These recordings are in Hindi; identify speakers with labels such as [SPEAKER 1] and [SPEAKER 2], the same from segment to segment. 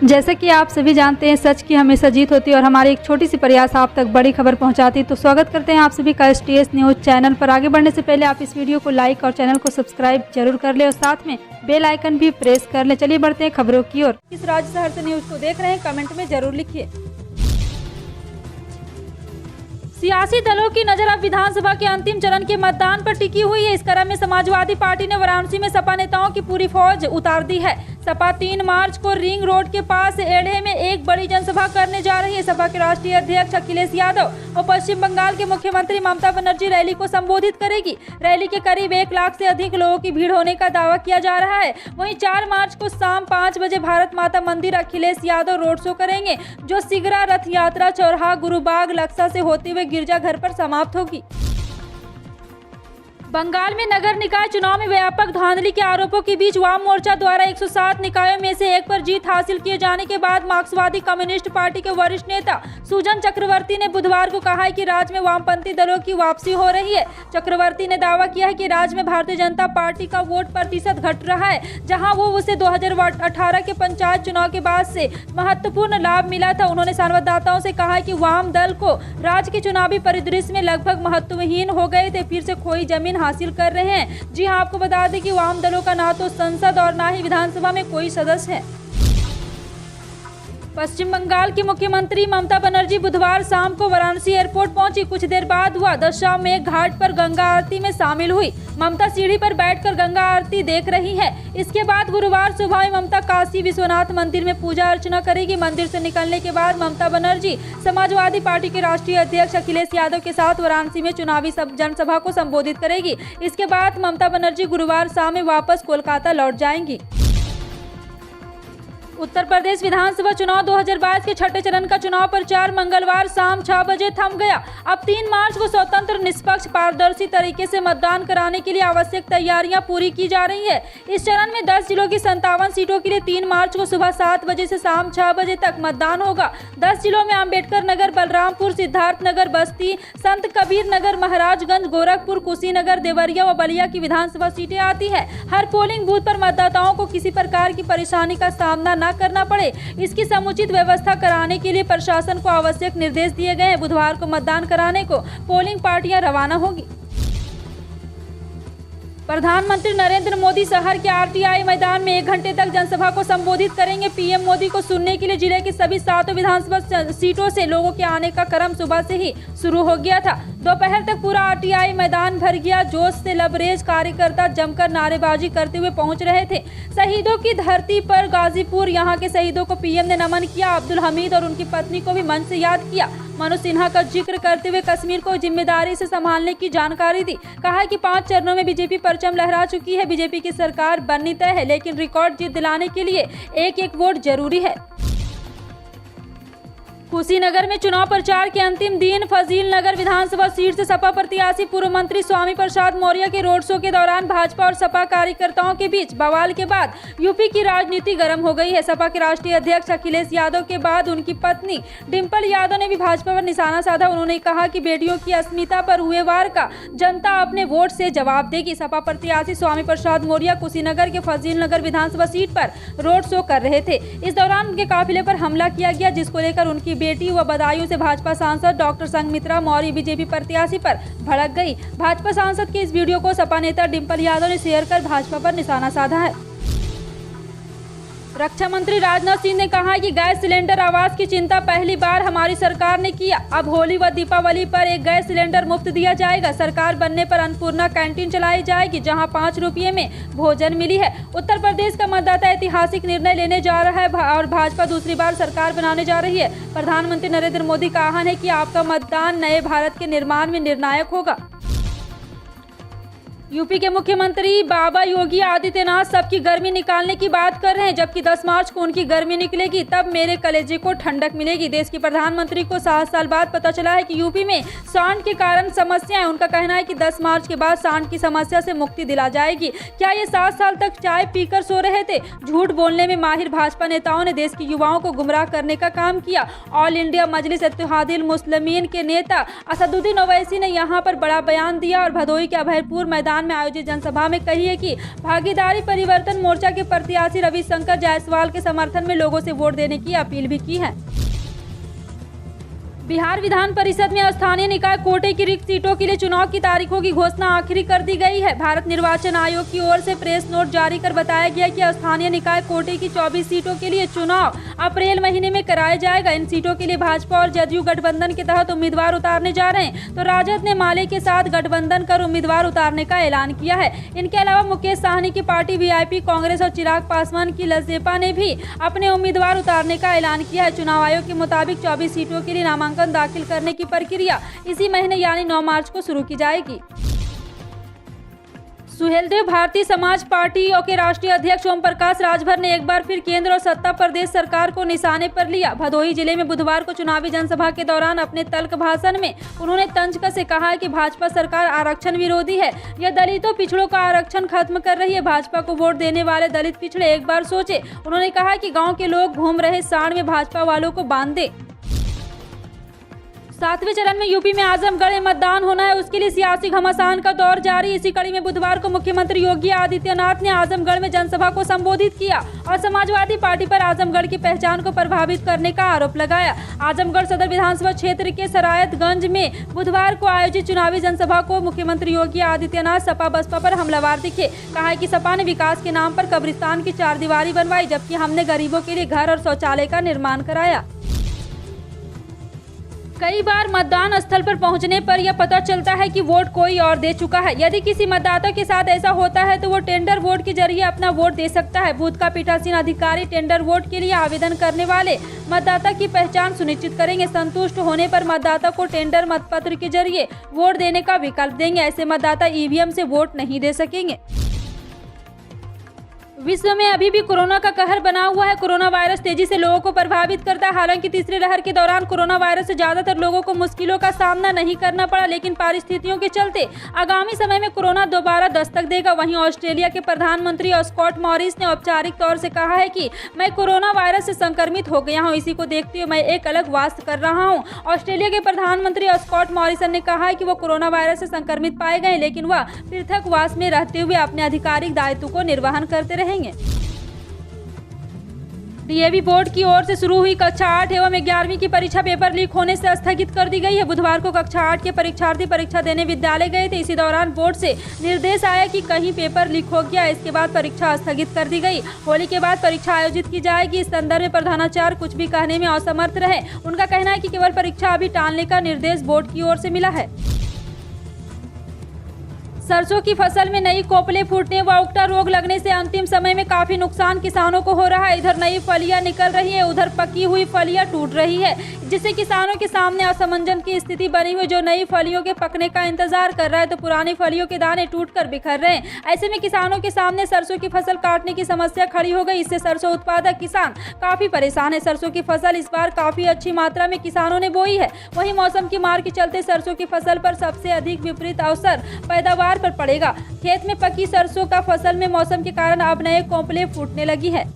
[SPEAKER 1] जैसे कि आप सभी जानते हैं, सच की हमेशा जीत होती है और हमारी एक छोटी सी प्रयास आप तक बड़ी खबर पहुंचाती है। तो स्वागत करते हैं आप सभी का STS न्यूज़ चैनल पर। आगे बढ़ने से पहले आप इस वीडियो को लाइक और चैनल को सब्सक्राइब जरूर कर ले और साथ में बेल आइकन भी प्रेस कर ले। चलिए बढ़ते हैं खबरों की ओर। किस राज्य शहर से न्यूज़ को देख रहे हैं, कमेंट में जरूर लिखिए। सियासी दलों की नजर अब विधानसभा के अंतिम चरण के मतदान पर टिकी हुई है। इस क्रम में समाजवादी पार्टी ने वाराणसी में सपा नेताओं की पूरी फौज उतार दी है। सपा 3 मार्च को रिंग रोड के पास एढ़े में एक बड़ी जनसभा करने जा रही है। सपा के राष्ट्रीय अध्यक्ष अखिलेश यादव और पश्चिम बंगाल के मुख्यमंत्री ममता बनर्जी रैली को संबोधित करेगी। रैली के करीब 1 लाख से अधिक लोगों की भीड़ होने का दावा किया जा रहा है। वहीं 4 मार्च को शाम 5 बजे भारत माता मंदिर अखिलेश यादव रोड शो करेंगे, जो सिगरा रथ यात्रा चौराहा गुरुबाग लक्सा से होते हुए गिरजाघर पर समाप्त होगी। बंगाल में नगर निकाय चुनाव में व्यापक धांधली के आरोपों के बीच वाम मोर्चा द्वारा 107 निकायों में से एक पर जीत हासिल किए जाने के बाद मार्क्सवादी कम्युनिस्ट पार्टी के वरिष्ठ नेता सुजन चक्रवर्ती ने बुधवार को कहा है कि राज्य में वामपंथी दलों की वापसी हो रही है। चक्रवर्ती ने दावा किया है कि राज्य में भारतीय जनता पार्टी का वोट प्रतिशत घट रहा है, जहां वो उसे 2018 के पंचायत चुनाव के बाद से महत्वपूर्ण लाभ मिला था। उन्होंने संवाददाताओं से कहा कि वाम दल को राज्य के चुनावी परिदृश्य में लगभग महत्वहीन हो गए थे, फिर से खोई जमीन हासिल कर रहे हैं। जी हां, आपको बता दें कि वाम दलों का ना तो संसद और ना ही विधानसभा में कोई सदस्य है। पश्चिम बंगाल की मुख्यमंत्री ममता बनर्जी बुधवार शाम को वाराणसी एयरपोर्ट पहुंची। कुछ देर बाद हुआ दशाश्वमेध घाट पर गंगा आरती में शामिल हुई। ममता सीढ़ी पर बैठकर गंगा आरती देख रही है। इसके बाद गुरुवार सुबह में ममता काशी विश्वनाथ मंदिर में पूजा अर्चना करेगी। मंदिर से निकलने के बाद ममता बनर्जी समाजवादी पार्टी के राष्ट्रीय अध्यक्ष अखिलेश यादव के साथ वाराणसी में चुनावी जनसभा को संबोधित करेगी। इसके बाद ममता बनर्जी गुरुवार शाम में वापस कोलकाता लौट जाएंगी। उत्तर प्रदेश विधानसभा चुनाव 2022 के छठे चरण का चुनाव प्रचार मंगलवार शाम 6 बजे थम गया। अब 3 मार्च को स्वतंत्र, निष्पक्ष, पारदर्शी तरीके से मतदान कराने के लिए आवश्यक तैयारियां पूरी की जा रही है। इस चरण में 10 जिलों की 57 सीटों के लिए 3 मार्च को सुबह 7 बजे से शाम 6 बजे तक मतदान होगा। 10 जिलों में अम्बेडकर नगर, बलरामपुर, सिद्धार्थ नगर, बस्ती, संत कबीर नगर, महाराजगंज, गोरखपुर, कुशीनगर, देवरिया व बलिया की विधानसभा सीटें आती है। हर पोलिंग बूथ पर मतदाताओं को किसी प्रकार की परेशानी का सामना न करना पड़े, इसकी समुचित व्यवस्था कराने के लिए प्रशासन को आवश्यक निर्देश दिए गए हैं। बुधवार को मतदान कराने को पोलिंग पार्टियां रवाना होगी। प्रधानमंत्री नरेंद्र मोदी शहर के RTI मैदान में 1 घंटे तक जनसभा को संबोधित करेंगे। पीएम मोदी को सुनने के लिए जिले की सभी 7 विधानसभा सीटों से लोगों के आने का क्रम सुबह से ही शुरू हो गया था। दोपहर तक पूरा RTI मैदान भर गया। जोश से लबरेज कार्यकर्ता जमकर नारेबाजी करते हुए पहुंच रहे थे। शहीदों की धरती पर गाजीपुर, यहाँ के शहीदों को पीएम ने नमन किया। अब्दुल हमीद और उनकी पत्नी को भी मंच से याद किया। मनोज सिन्हा का जिक्र करते हुए कश्मीर को जिम्मेदारी से संभालने की जानकारी दी। कहा कि 5 चरणों में बीजेपी परचम लहरा चुकी है। बीजेपी की सरकार बननी तय है, लेकिन रिकॉर्ड जीत दिलाने के लिए एक वोट जरूरी है। कुशीनगर में चुनाव प्रचार के अंतिम दिन फजील नगर विधानसभा सीट से सपा प्रत्याशी पूर्व मंत्री स्वामी प्रसाद मौर्य के रोड शो के दौरान भाजपा और सपा कार्यकर्ताओं के बीच बवाल के बाद यूपी की राजनीति गर्म हो गई है। सपा के राष्ट्रीय अध्यक्ष अखिलेश यादव के बाद उनकी पत्नी डिंपल यादव ने भी भाजपा पर निशाना साधा। उन्होंने कहा कि बेटियों की अस्मिता पर हुए वार का जनता अपने वोट से जवाब देगी। सपा प्रत्याशी स्वामी प्रसाद मौर्य कुशीनगर के फजील नगर विधानसभा सीट पर रोड शो कर रहे थे। इस दौरान उनके काफिले पर हमला किया गया, जिसको लेकर उनकी बेटी व बदायूं से भाजपा सांसद डॉक्टर संघमित्रा मौर्य बीजेपी प्रत्याशी पर भड़क गई। भाजपा सांसद के इस वीडियो को सपा नेता डिंपल यादव ने शेयर कर भाजपा पर निशाना साधा है। रक्षा मंत्री राजनाथ सिंह ने कहा कि गैस सिलेंडर आवास की चिंता पहली बार हमारी सरकार ने किया। अब होली व दीपावली पर 1 गैस सिलेंडर मुफ्त दिया जाएगा। सरकार बनने पर अन्नपूर्णा कैंटीन चलाई जाएगी, जहां 5 रुपये में भोजन मिली है। उत्तर प्रदेश का मतदाता ऐतिहासिक निर्णय लेने जा रहा है और भाजपा दूसरी बार सरकार बनाने जा रही है। प्रधानमंत्री नरेंद्र मोदी का आह्वान है कि आपका मतदान नए भारत के निर्माण में निर्णायक होगा। यूपी के मुख्यमंत्री बाबा योगी आदित्यनाथ सबकी गर्मी निकालने की बात कर रहे हैं, जबकि 10 मार्च को उनकी गर्मी निकलेगी, तब मेरे कलेजे को ठंडक मिलेगी। देश के प्रधानमंत्री को 7 साल बाद पता चला है कि यूपी में सांड के कारण समस्या है। उनका कहना है कि 10 मार्च के बाद सांड की समस्या से मुक्ति दिला जाएगी। क्या ये 7 साल तक चाय पीकर सो रहे थे? झूठ बोलने में माहिर भाजपा नेताओं ने देश के युवाओं को गुमराह करने का काम किया। ऑल इंडिया मजलिस इत्तेहादुल मुस्लिमीन के नेता असदुद्दीन ओवैसी ने यहाँ पर बड़ा बयान दिया और भदोही के अभयपुर मैदान मैदान में आयोजित जनसभा में कही है कि भागीदारी परिवर्तन मोर्चा के प्रत्याशी रविशंकर जायसवाल के समर्थन में लोगों से वोट देने की अपील भी की है। बिहार विधान परिषद में स्थानीय निकाय कोटे की रिक्त सीटों के लिए चुनाव की तारीखों की घोषणा आखिरी कर दी गई है। भारत निर्वाचन आयोग की ओर से प्रेस नोट जारी कर बताया गया कि स्थानीय निकाय कोटे की 24 सीटों के लिए चुनाव अप्रैल महीने में कराया जाएगा। इन सीटों के लिए भाजपा और जदयू गठबंधन के तहत उम्मीदवार उतारने जा रहे हैं, तो राजद ने माले के साथ गठबंधन कर उम्मीदवार उतारने का ऐलान किया है। इनके अलावा मुकेश साहनी की पार्टी वीआईपी कांग्रेस और चिराग पासवान की लसजेपा ने भी अपने उम्मीदवार उतारने का ऐलान किया है। चुनाव आयोग के मुताबिक 24 सीटों के लिए नामांकन दाखिल करने की प्रक्रिया इसी महीने यानी 9 मार्च को शुरू की जाएगी। सुहेलदेव भारतीय समाज पार्टी के राष्ट्रीय अध्यक्ष ओम प्रकाश राजभर ने एक बार फिर केंद्र और सत्ता प्रदेश सरकार को निशाने पर लिया। भदोही जिले में बुधवार को चुनावी जनसभा के दौरान अपने तल्ख भाषण में उन्होंने तंज कसे कहा है कि भाजपा सरकार आरक्षण विरोधी है। यह दलितों पिछड़ों का आरक्षण खत्म कर रही है। भाजपा को वोट देने वाले दलित पिछड़े एक बार सोचे। उन्होंने कहा कि गाँव के लोग घूम रहे सांड में भाजपा वालों को बांध दे। 7वें चरण में यूपी में आजमगढ़ में मतदान होना है, उसके लिए सियासी घमासान का दौर जारी। इसी कड़ी में बुधवार को मुख्यमंत्री योगी आदित्यनाथ ने आजमगढ़ में जनसभा को संबोधित किया और समाजवादी पार्टी पर आजमगढ़ की पहचान को प्रभावित करने का आरोप लगाया। आजमगढ़ सदर विधानसभा क्षेत्र के सरायतगंज में बुधवार को आयोजित चुनावी जनसभा को मुख्यमंत्री योगी आदित्यनाथ सपा बसपा पर हमलावर दिखे। कहा है कि सपा ने विकास के नाम पर कब्रिस्तान की चारदीवारी बनवाई, जबकि हमने गरीबों के लिए घर और शौचालय का निर्माण कराया। कई बार मतदान स्थल पर पहुंचने पर यह पता चलता है कि वोट कोई और दे चुका है। यदि किसी मतदाता के साथ ऐसा होता है तो वो टेंडर वोट के जरिए अपना वोट दे सकता है। बूथ का पीठासीन अधिकारी टेंडर वोट के लिए आवेदन करने वाले मतदाता की पहचान सुनिश्चित करेंगे। संतुष्ट होने पर मतदाता को टेंडर मतपत्र के जरिए वोट देने का विकल्प देंगे। ऐसे मतदाता ईवीएम से वोट नहीं दे सकेंगे। विश्व में अभी भी कोरोना का कहर बना हुआ है। कोरोना वायरस तेजी से लोगों को प्रभावित करता है। हालांकि तीसरी लहर के दौरान कोरोना वायरस से ज्यादातर लोगों को मुश्किलों का सामना नहीं करना पड़ा, लेकिन परिस्थितियों के चलते आगामी समय में कोरोना दोबारा दस्तक देगा। वहीं ऑस्ट्रेलिया के प्रधानमंत्री स्कॉट मॉरिस ने औपचारिक तौर से कहा है कि मैं कोरोना वायरस से संक्रमित हो गया हूँ, इसी को देखते हुए मैं एक अलग वास कर रहा हूँ। ऑस्ट्रेलिया के प्रधानमंत्री स्कॉट मॉरिसन ने कहा है कि वो कोरोना वायरस से संक्रमित पाए गए, लेकिन वह पृथकवास में रहते हुए अपने आधिकारिक दायित्व को निर्वहन करते रहेंगे। डीएवी बोर्ड की ओर से शुरू हुई कक्षा 8 एवं 11वीं की परीक्षा पेपर लीक होने से स्थगित कर दी गई है। बुधवार को कक्षा 8 के परीक्षार्थी परीक्षा देने विद्यालय गए थे। इसी दौरान बोर्ड से निर्देश आया कि कहीं पेपर लीक हो गया। इसके बाद परीक्षा स्थगित कर दी गई। होली के बाद परीक्षा आयोजित की जाएगी। इस संदर्भ में प्रधानाचार्य कुछ भी कहने में असमर्थ रहे। उनका कहना है कि केवल परीक्षा अभी टालने का निर्देश बोर्ड की ओर से मिला है। सरसों की फसल में नई कोपले फूटने व उकटा रोग लगने से अंतिम समय में काफी नुकसान किसानों को हो रहा है। इधर नई फलियां निकल रही है, उधर पकी हुई फलियां टूट रही है, जिससे किसानों के सामने असमंजस की स्थिति बनी हुई। जो नई फलियों के पकने का इंतजार कर रहा है तो पुरानी फलियों के दाने टूटकर बिखर रहे हैं। ऐसे में किसानों के सामने सरसों की फसल काटने की समस्या खड़ी हो गई। इससे सरसों उत्पादक किसान काफी परेशान है। सरसों की फसल इस बार काफी अच्छी मात्रा में किसानों ने बोई है। वहीं मौसम की मार के चलते सरसों की फसल पर सबसे अधिक विपरीत अवसर पैदावार पर पड़ेगा। खेत में पकी सरसों का फसल में मौसम के कारण अब नए कोपले फूटने लगी है।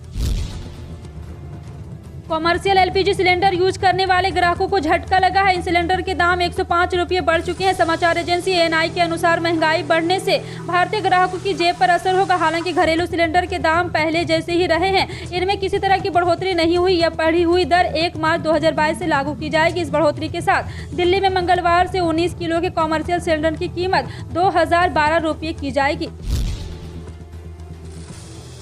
[SPEAKER 1] कॉमर्शियल एलपीजी सिलेंडर यूज करने वाले ग्राहकों को झटका लगा है। इन सिलेंडर के दाम 105 रुपये बढ़ चुके हैं। समाचार एजेंसी एएनआई के अनुसार महंगाई बढ़ने से भारतीय ग्राहकों की जेब पर असर होगा। हालांकि घरेलू सिलेंडर के दाम पहले जैसे ही रहे हैं, इनमें किसी तरह की बढ़ोतरी नहीं हुई। यह बढ़ी हुई दर 1 मार्च 2022 से लागू की जाएगी। इस बढ़ोतरी के साथ दिल्ली में मंगलवार से 19 किलो के कॉमर्शियल सिलेंडर की कीमत 2012 रुपये की जाएगी।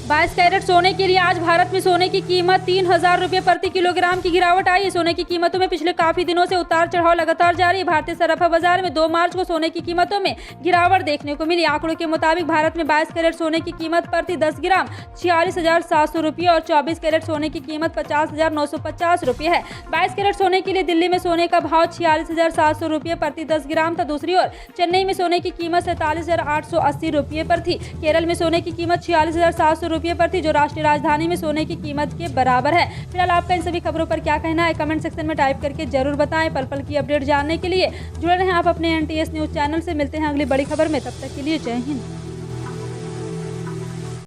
[SPEAKER 1] 22 कैरेट सोने के लिए आज भारत में सोने की कीमत 3000 रुपये प्रति किलोग्राम की गिरावट आई है। सोने की कीमतों में पिछले काफी दिनों से उतार चढ़ाव लगातार जारी है। भारतीय सराफा बाजार में 2 मार्च को सोने की कीमतों में गिरावट देखने को मिली। आंकड़ों के मुताबिक भारत में 22 कैरेट सोने की कीमत प्रति 10 ग्राम 46,700 रुपये और 24 कैरेट सोने की कीमत 50,950 रुपये है। 22 कैरेट सोने के लिए दिल्ली में सोने का भाव 46,700 रुपये प्रति 10 ग्राम था। दूसरी ओर चेन्नई में सोने की कीमत 47,880 रुपये पर थी। केरल में सोने की कीमत 46,700 रुपये पर थी, जो राष्ट्रीय राजधानी में सोने की कीमत के बराबर है। फिलहाल आपका इन सभी खबरों पर क्या कहना है, कमेंट सेक्शन में टाइप करके जरूर बताएं। पल पल की अपडेट जानने के लिए जुड़े रहें आप अपने एनटीएस न्यूज चैनल से। मिलते हैं अगली बड़ी खबर में, तब तक के लिए जय हिंद।